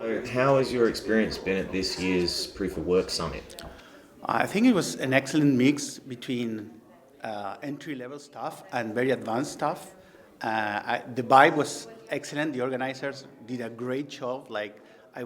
So how has your experience been at this year's Proof of Work Summit? I think it was an excellent mix between entry-level stuff and very advanced stuff. The vibe was excellent. The organizers did a great job. I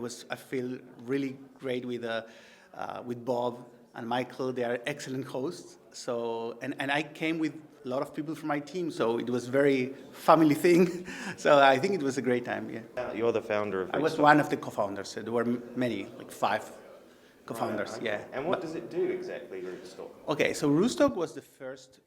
feel really great with Bob and Michael. They are excellent hosts. So and I came with a lot of people from my team, so it was very family thing. So I think it was a great time. Yeah. You're the founder of I was Rootstock. one of the co-founders. There were many, like 5 co-founders. Okay. Yeah. And what does it do exactly, Rootstock? Okay, so Rootstock was the first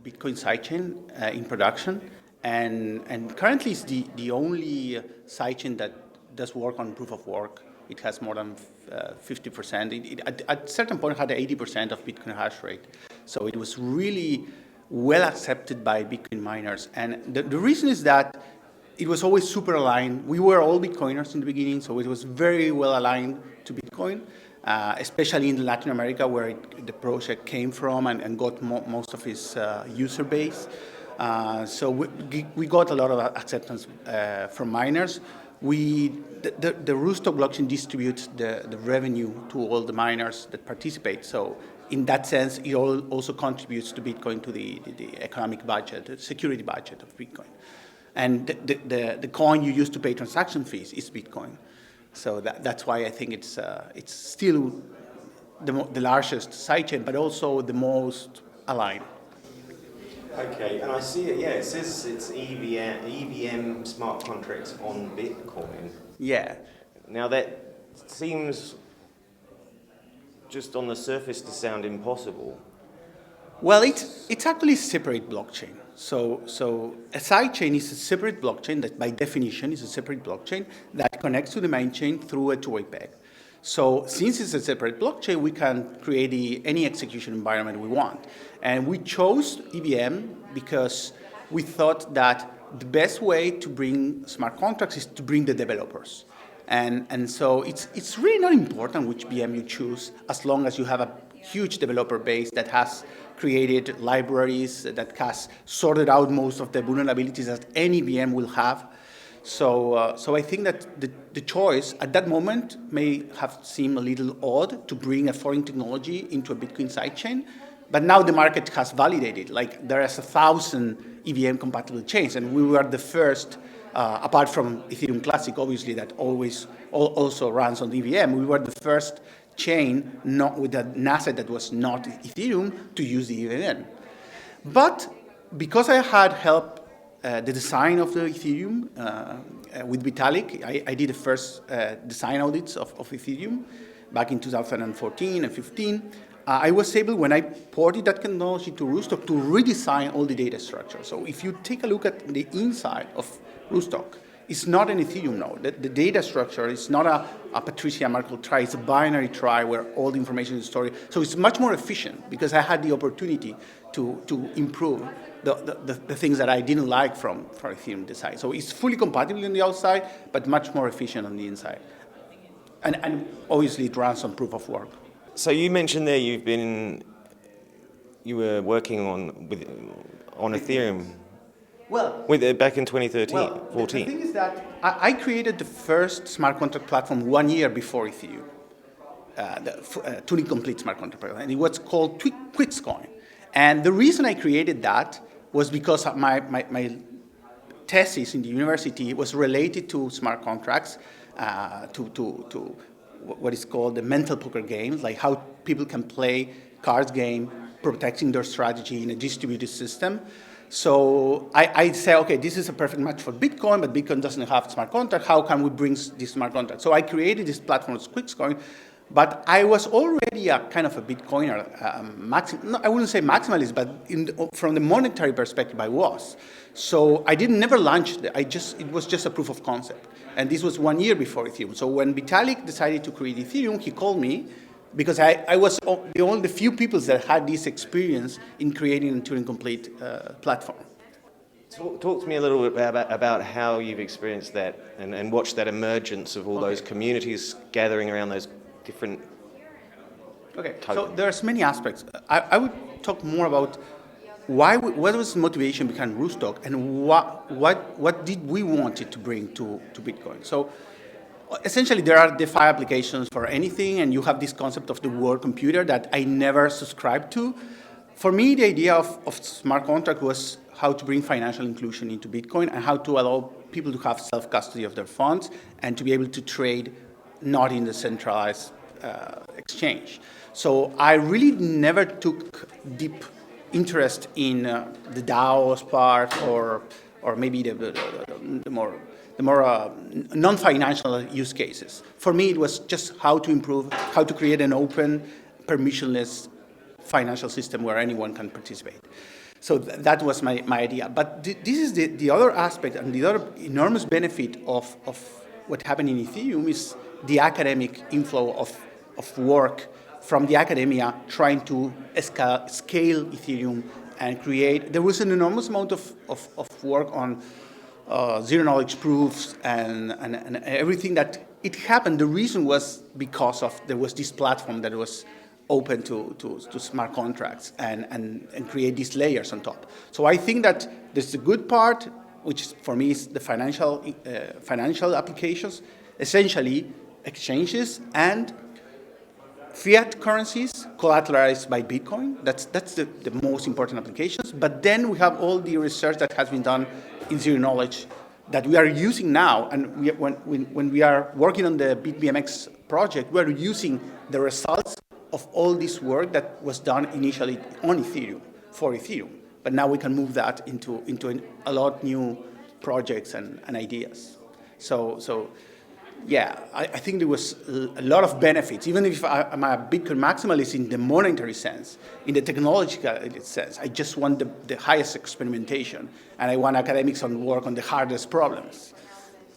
Bitcoin sidechain in production, and currently it's the only sidechain that does work on proof of work. It has more than 50%. At a certain point, it had 80% of Bitcoin hash rate. So it was really well accepted by Bitcoin miners. And the reason is that it was always super aligned. We were all Bitcoiners in the beginning, so it was very well aligned to Bitcoin. Especially in Latin America, where the project came from and got most of its user base. So we got a lot of acceptance from miners. The Rootstock blockchain distributes the revenue to all the miners that participate. So in that sense, it also contributes to Bitcoin, to the economic budget, the security budget of Bitcoin. And the coin you use to pay transaction fees is Bitcoin. So that's why I think it's still the largest sidechain, but also the most aligned. Okay, and I see it, yeah, it says it's EVM smart contracts on Bitcoin. Yeah. Now that seems just on the surface to sound impossible. Well, it's actually a separate blockchain. So a sidechain is a separate blockchain that by definition is a separate blockchain that connects to the main chain through a two-way peg. So since it's a separate blockchain, we can create any execution environment we want. And we chose EVM because we thought that the best way to bring smart contracts is to bring the developers. And so it's really not important which VM you choose, as long as you have a huge developer base that has created libraries, that has sorted out most of the vulnerabilities that any VM will have. So I think that the choice at that moment may have seemed a little odd to bring a foreign technology into a Bitcoin sidechain, but now the market has validated. Like there is 1,000 EVM compatible chains, and we were the first, apart from Ethereum Classic, obviously, that also runs on EVM. We were the first chain not with an asset that was not Ethereum to use the EVM. But because I had helped the design of the Ethereum with Vitalik, I did the first design audits of Ethereum back in 2014 and 15. I was able, when I ported that technology to Rootstock, to redesign all the data structure. So if you take a look at the inside of Rootstock, it's not an Ethereum node. The data structure is not a Patricia Merkle trie, it's a binary trie where all the information is stored. So it's much more efficient because I had the opportunity to improve the things that I didn't like from Ethereum design. So it's fully compatible on the outside, but much more efficient on the inside. And obviously it runs on proof of work. So you mentioned there you were working on Ethereum. Well, back in 2013, 14. The thing is that I created the first smart contract platform 1 year before Ethereum, the Turing Complete smart contract platform, and it was called Quickscoin. And the reason I created that was because my thesis in the university was related to smart contracts, to what is called the mental poker games, like how people can play cards game, protecting their strategy in a distributed system. So I say, okay, this is a perfect match for Bitcoin, but Bitcoin doesn't have smart contract. How can we bring this smart contract? So I created this platform as Quickscoin, but I was already a kind of a Bitcoiner. I wouldn't say maximalist, but from the monetary perspective, I was. So I never launched it. It was just a proof of concept. And this was 1 year before Ethereum. So when Vitalik decided to create Ethereum, he called me, because I was the few people that had this experience in creating a Turing Complete platform. Talk to me a little bit about how you've experienced that and watched that emergence of all those communities gathering around those different tokens. So there's many aspects. I would talk more about what was the motivation behind Rootstock and what did we want it to bring to Bitcoin. So essentially, there are DeFi applications for anything, and you have this concept of the world computer that I never subscribed to. For me, the idea of smart contract was how to bring financial inclusion into Bitcoin and how to allow people to have self-custody of their funds and to be able to trade not in the centralized exchange. So I really never took deep interest in the DAOs part or maybe the more non-financial use cases. For me, it was just how to create an open, permissionless financial system where anyone can participate. So that was my idea. But this is the other aspect, and the other enormous benefit of what happened in Ethereum is the academic inflow of work from the academia trying to scale Ethereum and create. There was an enormous amount of work on zero-knowledge proofs and everything that it happened. The reason was because there was this platform that was open to smart contracts and create these layers on top. So I think that there's a good part, which for me is the financial applications, essentially exchanges and fiat currencies collateralized by Bitcoin. That's the most important applications. But then we have all the research that has been done in zero knowledge that we are using now. And when we are working on the BitBMX project, we are using the results of all this work that was done initially on Ethereum, for Ethereum. But now we can move that into a lot new projects and ideas. So yeah, I think there was a lot of benefits. Even if I'm a Bitcoin maximalist in the monetary sense, in the technological sense, I just want the highest experimentation, and I want academics to work on the hardest problems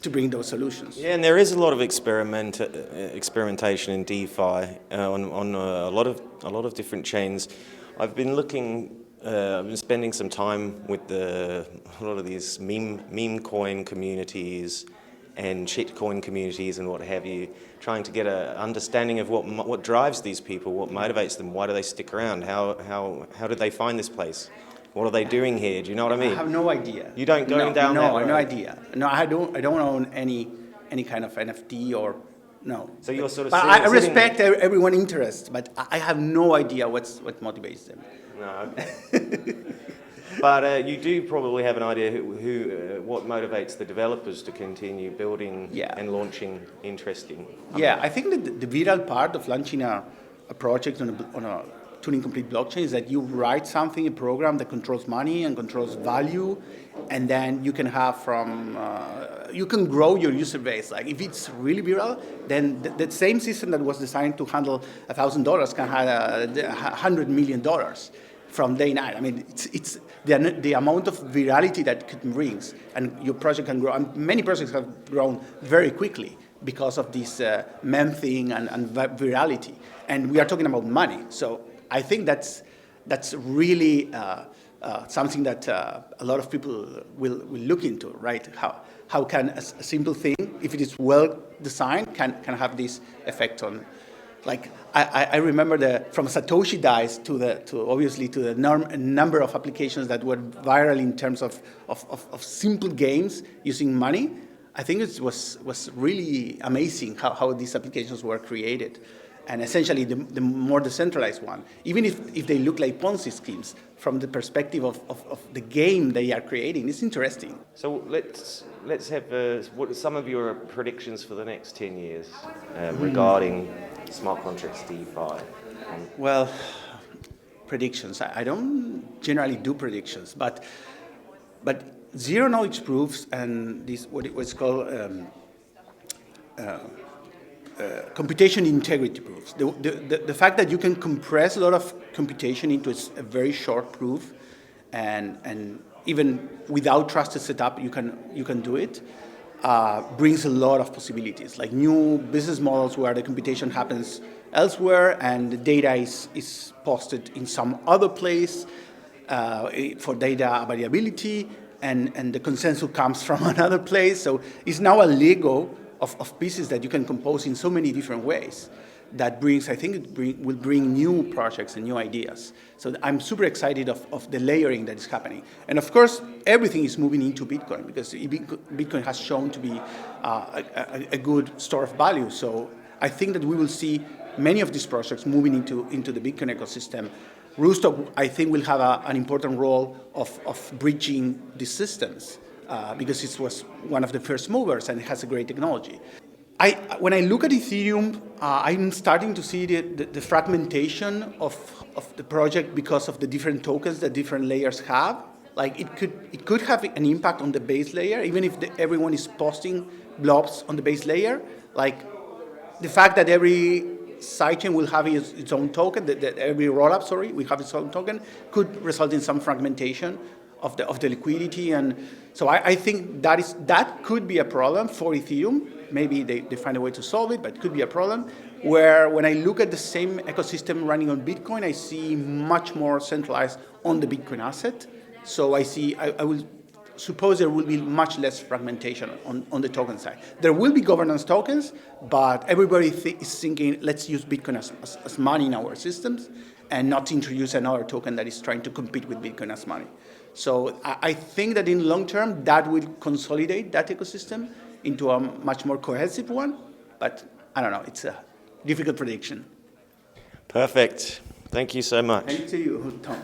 to bring those solutions. Yeah, and there is a lot of experimentation in DeFi on a lot of different chains. I've been spending some time with a lot of these meme coin communities and shitcoin communities and what have you, trying to get an understanding of what drives these people, what motivates them, why do they stick around, how did they find this place? What are they doing here? Do you know what I mean? I have no idea. You don't go down that road? No idea. No, I don't own any kind of NFT or no. So you're sort of. But I respect everyone's interest, but I have no idea what motivates them. No. Okay. But you do probably have an idea what motivates the developers to continue building and launching interesting. I think that the viral part of launching a project on a Turing complete blockchain is that you write something, a program that controls money and controls value, and then you can have you can grow your user base. Like if it's really viral, then the same system that was designed to handle $1,000 can have $100 million from day 9. I mean, it's the amount of virality that it brings, and your project can grow. And many projects have grown very quickly because of this meme thing and virality. And we are talking about money, so I think that's really something that a lot of people will look into, right? How can a simple thing, if it is well designed, can have this effect on, like I remember from Satoshi dice to obviously to the number of applications that were viral in terms of simple games using money. I think it was really amazing how these applications were created. And essentially, the more decentralized one, even if they look like Ponzi schemes, from the perspective of the game they are creating, it's interesting. So let's have what are some of your predictions for the next 10 years regarding smart contracts DeFi? Well, predictions. I don't generally do predictions, but zero knowledge proofs and this what's called computation integrity proofs. The fact that you can compress a lot of computation into a very short proof, and even without trusted setup, you can do it, brings a lot of possibilities, like new business models where the computation happens elsewhere and the data is posted in some other place for data variability, and the consensus comes from another place. So it's now a Lego of pieces that you can compose in so many different ways. that brings, I think will bring new projects and new ideas. So I'm super excited of the layering that is happening. And of course, everything is moving into Bitcoin because Bitcoin has shown to be a good store of value. So I think that we will see many of these projects moving into the Bitcoin ecosystem. Rootstock, I think, will have an important role of bridging these systems because it was one of the first movers and it has a great technology. When I look at Ethereum, I'm starting to see the fragmentation of the project because of the different tokens that different layers have. Like it could have an impact on the base layer, even if everyone is posting blobs on the base layer. Like the fact that every sidechain will have its own token, that every rollup, will have its own token, could result in some fragmentation of the liquidity. And so I think that could be a problem for Ethereum. Maybe they find a way to solve it, but it could be a problem. Where when I look at the same ecosystem running on Bitcoin, I see much more centralized on the Bitcoin asset. So I will suppose there will be much less fragmentation on the token side. There will be governance tokens, but everybody is thinking, let's use Bitcoin as money in our systems and not introduce another token that is trying to compete with Bitcoin as money. So I think that in the long term, that will consolidate that ecosystem into a much more cohesive one. But I don't know, it's a difficult prediction. Perfect. Thank you so much. Thank you, Tom.